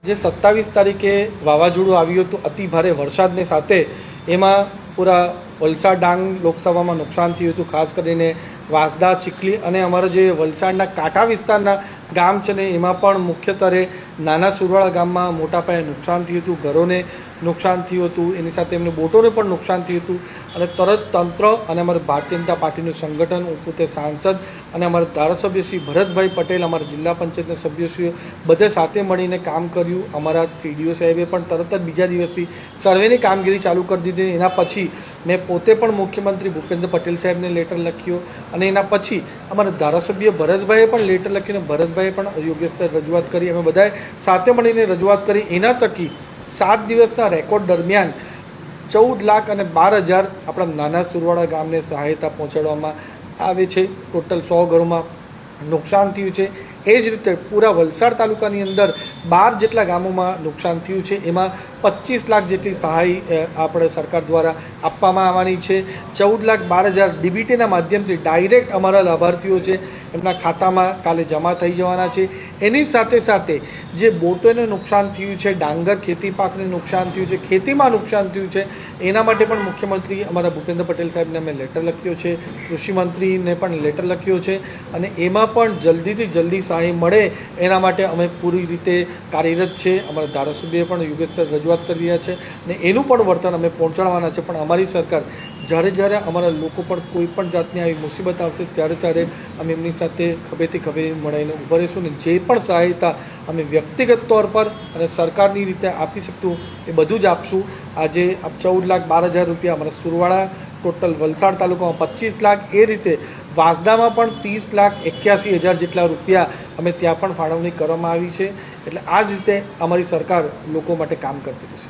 જે 27 તારીખે વાવાઝોડું આવ્યું હતું અતિ ભારે વરસાદને સાથે એમાં પૂરા વલસાડ ડાંગ લોકસભામાં નુકસાન થયું હતું। ખાસ કરીને વાંસદા, ચીખલી અને અમારા જે વલસાડના કાંઠા વિસ્તારના ગામ છે ને એમાં પણ મુખ્યત્વે નાના સુરવાળા ગામમાં મોટા પાયે નુકસાન થયું હતું, ઘરોને નુકસાન થયું હતું, એની સાથે એમને બોટોને પણ નુકસાન થયું હતું। અને તરત તંત્ર અને અમારા ભારતીય જનતા પાર્ટીનું સંગઠન, ઉપતે સાંસદ અને અમારા ધારાસભ્ય શ્રી ભરતભાઈ પટેલ, અમારા જિલ્લા પંચાયતના સભ્યશ્રીઓ બધે સાથે મળીને કામ કર્યું। અમારા પીડીઓ સાહેબે પણ તરત જ બીજા દિવસથી સર્વેની કામગીરી ચાલુ કરી દીધી। એના પછી મેં પોતે પણ મુખ્યમંત્રી ભૂપેન્દ્ર પટેલ સાહેબને લેટર લખ્યો અને એના પછી અમારા ધારાસભ્ય ભરતભાઈએ પણ લેટર લખીને ભરતભાઈએ પણ યોગ્ય સ્તર રજૂઆત કરી। અમે બધાએ સાથે મળીને રજૂઆત કરી। એના થકી 7 દિવસના રેકોર્ડ દરમિયાન 14,12,000 આપણા નાના સુરવાળા ગામને સહાયતા પહોંચાડવામાં આવે છે। ટોટલ 100 ઘરોમાં નુકસાન થયું છે। એ જ રીતે પૂરા વલસાડ તાલુકાની અંદર 12 જેટલા ગામોમાં નુકસાન થયું છે। એમાં 25 લાખ જેટલી સહાય આપણે સરકાર દ્વારા આપવામાં આવવાની છે। 14,12,000 ડીબીટીના માધ્યમથી ડાયરેક્ટ અમારા લાભાર્થીઓ છે એમના ખાતામાં કાલે જમા થઈ જવાના છે। એની સાથે સાથે જે બોટોને નુકસાન થયું છે, ડાંગર ખેતી પાકને નુકસાન થયું છે, ખેતીમાં નુકસાન થયું છે, એના માટે પણ મુખ્યમંત્રી અમારા ભૂપેન્દ્ર પટેલ સાહેબને અમે લેટર લખ્યો છે, કૃષિમંત્રીને પણ લેટર લખ્યો છે અને એમાં પણ જલ્દીથી જલ્દી સહાય મળે એના માટે અમે પૂરી રીતે કાર્યરત છે। અમારા ધારાસભ્યએ પણ યોગ્ય સ્તર રજૂઆત કરી રહ્યા છે અને એનું પણ વર્તન અમે પહોંચાડવાના છે। પણ અમારી સરકાર જ્યારે અમારા લોકો પર કોઈ પણ જાતની આવી મુસીબત આવશે ત્યારે અમે એમની સાથે ખભેથી ખભે મળીને ઊભા રહીશું ને જે પણ સહાયતા અમે વ્યક્તિગત તौर પર અને સરકારની રીતે આપી શકતું એ બધું જ આપશું। આજે 14,12,000 રૂપિયા અમારા સુરવાળા, ટોટલ વલસાડ તાલુકામાં 25 લાખ, એ રીતે વાંસદામાં પણ 30,81,000 જેટલા રૂપિયા અમે ત્યાં પણ ફાળવણી કરવામાં આવી છે। એટલે આ જ રીતે અમારી સરકાર લોકો માટે કામ કરતી રહેશે।